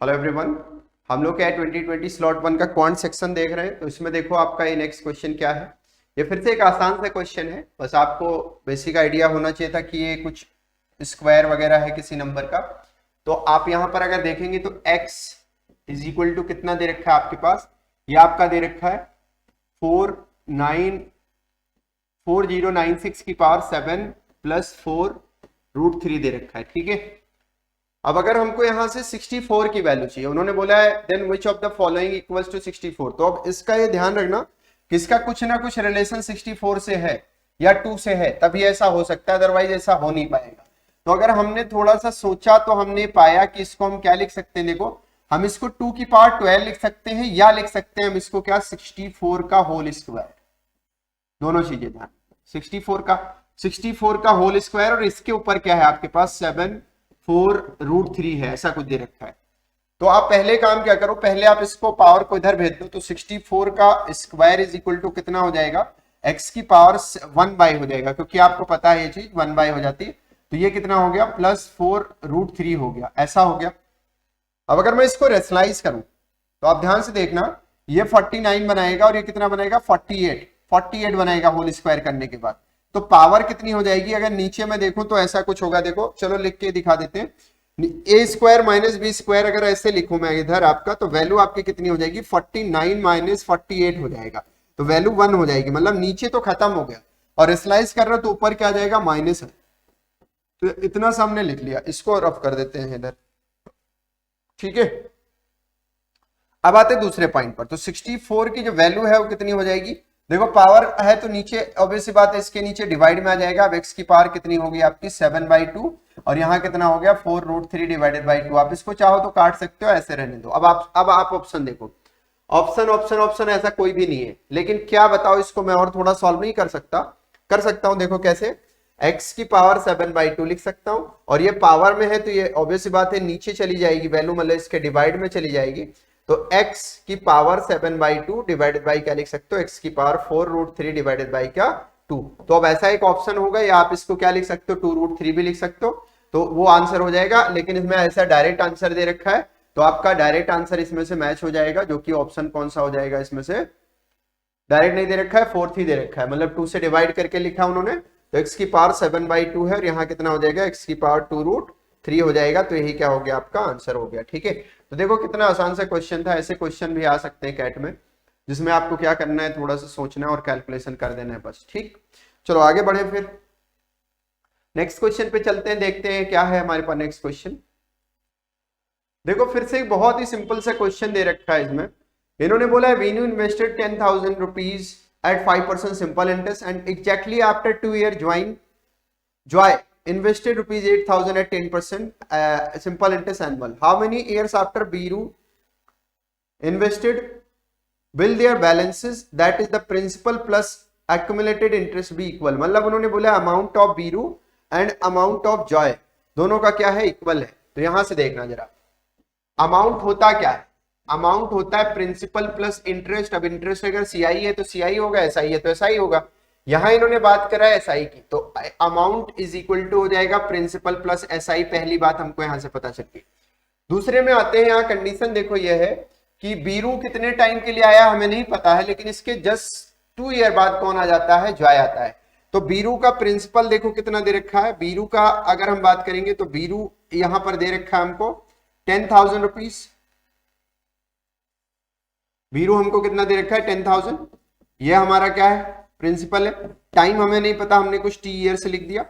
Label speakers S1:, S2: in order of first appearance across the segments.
S1: Hello everyone, हम लोग क्या है 2020 स्लॉट 1 का क्वांट सेक्शन देख रहे हैं। तो इसमें देखो आपका ये नेक्स्ट क्वेश्चन क्या है। ये फिर से एक आसान सा क्वेश्चन है, बस आपको बेसिक आइडिया होना चाहिए था कि ये कुछ स्क्वायर वगैरह है किसी नंबर का। तो आप यहाँ पर अगर देखेंगे तो x इज इक्वल टू कितना दे रखा है आपके पास, ये आपका दे रखा है 4096 की पावर 7 प्लस 4√3 दे रखा है। ठीक है, अब अगर हमको यहां से 64 की वैल्यू चाहिए, उन्होंने बोला है then which of the following equals to 64। तो अब इसका ये ध्यान रखना कि इसका कुछ ना कुछ रिलेशन 64 से है या 2 से है, तभी ऐसा हो सकता है, अदरवाइज ऐसा हो नहीं पाएगा। तो अगर हमने थोड़ा सा सोचा तो हमने पाया कि इसको हम क्या लिख सकते हैं। देखो, हम इसको 2 की पावर 12 लिख सकते हैं या लिख सकते हैं हम इसको क्या 64 का होल स्क्वायर। दोनों चीजें ध्यान, 64 का होल स्क्वायर और इसके ऊपर क्या है आपके पास 7/4√3 है, ऐसा कुछ दे रखा है। तो आप पहले काम क्या करो, पहले आप इसको पावर को इधर भेज दो। तो 64 का स्क्वायर इज इक्वल टू कितना हो जाएगा, x की पावर 1 हो जाएगा, क्योंकि आपको पता है ये चीज 1 हो जाती है। तो ये कितना हो गया +4√3 हो गया, ऐसा हो गया। अब अगर मैं इसको रेशनलाइज करूं तो आप ध्यान से देखना, ये 49 बनाएगा और ये कितना बनाएगा 48 बनाएगा होल स्क्वायर करने के बाद। तो पावर कितनी हो जाएगी, अगर नीचे में देखूं तो ऐसा कुछ होगा। देखो चलो लिख के दिखा देते हैं, a² - b² अगर ऐसे लिखूं मैं इधर आपका, तो वैल्यू आपकी कितनी हो जाएगी 49 - 48 हो जाएगा। तो वैल्यू 1 हो जाएगी, मतलब नीचे तो खत्म हो गया और रेशनलाइज कर रहे हो तो ऊपर क्या आ जाएगा माइनस है। तो इतना सामने लिख लिया, इसको रफ कर देते हैं इधर। ठीक है, अब आते हैं दूसरे पॉइंट पर। तो 64 की जो वैल्यू है वो कितनी हो जाएगी, देखो पावर है तो नीचे ऑब्वियस सी बात है इसके नीचे डिवाइड में आ जाएगा। अब x की पावर कितनी होगी आपकी 7/2 और यहाँ कितना हो गया 4√3 डिवाइडेड बाई 2। आप इसको चाहो तो काट सकते हो, ऐसे रहने दो। अब आप ऑप्शन देखो, ऑप्शन ऐसा कोई भी नहीं है, लेकिन क्या बताओ इसको मैं और थोड़ा सॉल्व नहीं कर सकता हूं। देखो कैसे, x की पावर 7/2 लिख सकता हूं और ये पावर में है तो ये ऑब्वियस सी बात है नीचे चली जाएगी वैल्यू, मतलब इसके डिवाइड में चली जाएगी। तो x की पावर 7/2 डिवाइडेड बाई क्या लिख सकते हो, x की पावर 4√3 डिवाइडेड बाई क्या 2। तो अब ऐसा एक ऑप्शन होगा, या आप इसको क्या लिख सकते हो 2√3 भी लिख सकते हो, तो वो आंसर हो जाएगा। लेकिन इसमें ऐसा डायरेक्ट आंसर दे रखा है तो आपका डायरेक्ट आंसर इसमें से मैच हो जाएगा, जो कि ऑप्शन कौन सा हो जाएगा, इसमें से डायरेक्ट नहीं दे रखा है, 4th ही दे रखा है, मतलब 2 से डिवाइड करके लिखा उन्होंने। तो x की पावर 7/2 है और यहाँ कितना हो जाएगा x की पावर 2√3 हो जाएगा। तो यही क्या हो गया आपका आंसर हो गया। ठीक है, तो देखो कितना आसान सा क्वेश्चन था। ऐसे क्वेश्चन भी आ सकते हैं कैट में, जिसमें आपको क्या करना है, थोड़ा सा सोचना है और कैलकुलेशन कर देना है बस। ठीक, चलो आगे बढ़े, फिर नेक्स्ट क्वेश्चन पे चलते हैं, देखते हैं क्या है हमारे पास नेक्स्ट क्वेश्चन। देखो फिर से एक बहुत ही सिंपल सा क्वेश्चन दे रखा है इसमें। इन्होंने बोला है Vinu invested 10,000 rupees at 5% simple interest and exactly after 2 years Joy invested rupees 8,000 at 10% simple interest annual. How many years after Biru invested will their balances, that is the principal plus accumulated interest, be equal? मतलब उन्होंने बोला amount of Biru and amount of Joy दोनों का क्या है, equal है। तो यहां से देखना जरा, अमाउंट होता क्या है, अमाउंट होता है प्रिंसिपल प्लस इंटरेस्ट। अब इंटरेस्ट अगर सीआई है तो सीआई होगा, एसआई है तो एसआई होगा। यहां इन्होंने बात करा है एसआई की, तो अमाउंट इज इक्वल टू हो जाएगा प्रिंसिपल प्लस एसआई। पहली बात हमको यहां से पता चल गई। दूसरे में आते हैं, यहाँ कंडीशन देखो ये है कि बीरू कितने टाइम के लिए आया हमें नहीं पता है, लेकिन इसके जस्ट 2 ईयर बाद कौन आ जाता है, जॉय आता है। तो बीरू का प्रिंसिपल देखो कितना दे रखा है, बीरू का अगर हम बात करेंगे तो बीरू यहां पर दे रखा है हमको 10,000 रुपीज। बीरू हमको कितना दे रखा है 10,000, ये हमारा क्या है प्रिंसिपल है। टाइम हमें नहीं पता, हमने कुछ टी ईयर से लिख दिया,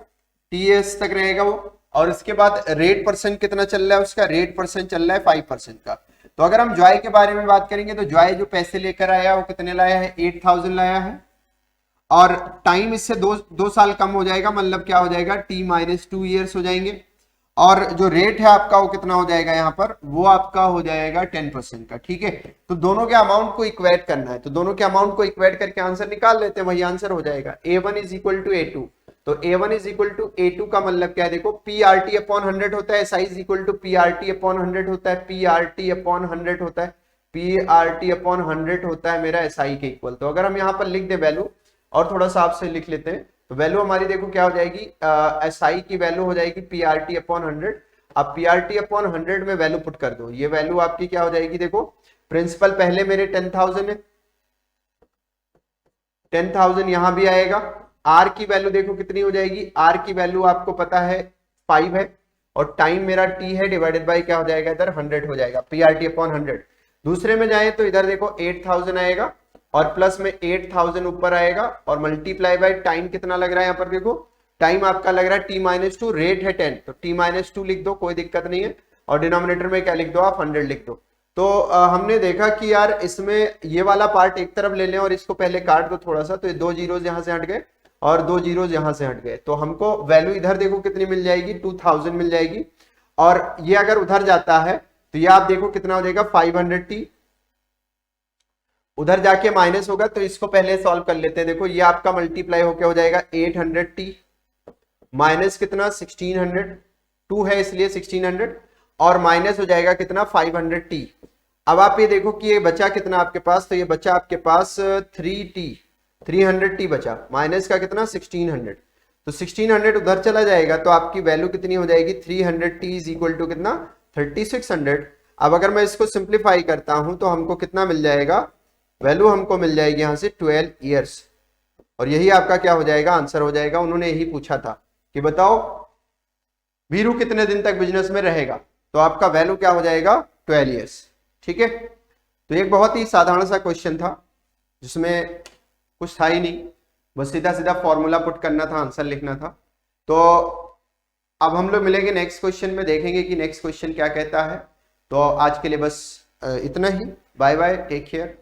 S1: टी ईयर्स तक रहेगा वो। और इसके बाद रेट परसेंट कितना चल रहा है उसका, रेट परसेंट चल रहा है 5% का। तो अगर हम जॉय के बारे में बात करेंगे तो जॉय जो पैसे लेकर आया वो कितने लाया है, 8,000 लाया है। और टाइम इससे दो साल कम हो जाएगा, मतलब क्या हो जाएगा t-2 ईयर्स हो जाएंगे। और जो रेट है आपका वो कितना हो जाएगा यहाँ पर, वो आपका हो जाएगा 10% का। ठीक है, तो दोनों के अमाउंट को इक्वेट करना है, तो दोनों के अमाउंट को इक्वेट करके आंसर निकाल लेते हैं, वही आंसर हो जाएगा a1 is equal to a2। तो a1 is equal to a2 का मतलब क्या है, देखो PRT अपॉन 100 होता है, SI is equal to PRT upon 100 होता है, PRT अपॉन 100 होता है, PRT अपॉन 100 होता है मेरा SI के इक्वल। तो अगर हम यहाँ पर लिख दे वैल्यू और थोड़ा सा आपसे लिख लेते हैं, तो वैल्यू हमारी देखो क्या हो जाएगी, SI की वैल्यू हो जाएगी PRT अपॉन 100 अब पीआरटी अपॉन 100 में वैल्यू पुट कर दो, ये वैल्यू आपकी क्या हो जाएगी, देखो प्रिंसिपल पहले मेरे 10,000 है, 10,000 यहां भी आएगा। आर की वैल्यू देखो कितनी हो जाएगी, आर की वैल्यू आपको पता है 5 है, और टाइम मेरा टी है, डिवाइडेड बाय क्या हो जाएगा इधर 100 हो जाएगा, पीआरटी अपॉन 100। दूसरे में जाए तो इधर देखो 8,000 आएगा और प्लस में 8,000 ऊपर आएगा और मल्टीप्लाई बाय टाइम कितना लग रहा है यहाँ पर, देखो टाइम आपका लग रहा है t-2, रेट है 10 तो t-2 लिख दो, कोई दिक्कत नहीं है, और डिनोमिनेटर में क्या लिख दो आप 100 लिख दो। तो हमने देखा कि यार इसमें ये वाला पार्ट एक तरफ ले लें और इसको पहले काट दो थोड़ा सा, तो ये 2 जीरोज यहां से हट गए और 2 जीरोज यहां से हट गए, तो हमको वैल्यू इधर देखो कितनी मिल जाएगी, 2000 मिल जाएगी। और ये अगर उधर जाता है तो ये आप देखो कितना हो जाएगा 500t, उधर जाके माइनस होगा, तो इसको पहले सॉल्व कर लेते हैं। देखो ये आपका मल्टीप्लाई होके हो जाएगा 800t माइनस कितना 1600, 2 है इसलिए 1600, और माइनस हो जाएगा कितना 500t। अब आप ये देखो कि ये बचा कितना आपके पास, तो ये बचा आपके पास 300t बचा, माइनस का कितना 1600, तो 1600 उधर चला जाएगा, तो आपकी वैल्यू कितनी हो जाएगी 300t इज इक्वल टू कितना 3600। अब अगर मैं इसको सिंप्लीफाई करता हूं तो हमको कितना मिल जाएगा, वैल्यू हमको मिल जाएगी यहां से 12 ईयर्स, और यही आपका क्या हो जाएगा आंसर हो जाएगा। उन्होंने यही पूछा था कि बताओ वीरू कितने दिन तक बिजनेस में रहेगा, तो आपका वैल्यू क्या हो जाएगा 12 ईयर्स। ठीक है, तो एक बहुत ही साधारण सा क्वेश्चन था जिसमें कुछ था ही नहीं, बस सीधा सीधा फॉर्मूला पुट करना था, आंसर लिखना था। तो अब हम लोग मिलेंगे नेक्स्ट क्वेश्चन में, देखेंगे कि नेक्स्ट क्वेश्चन क्या कहता है। तो आज के लिए बस इतना ही, बाय बाय, टेक केयर।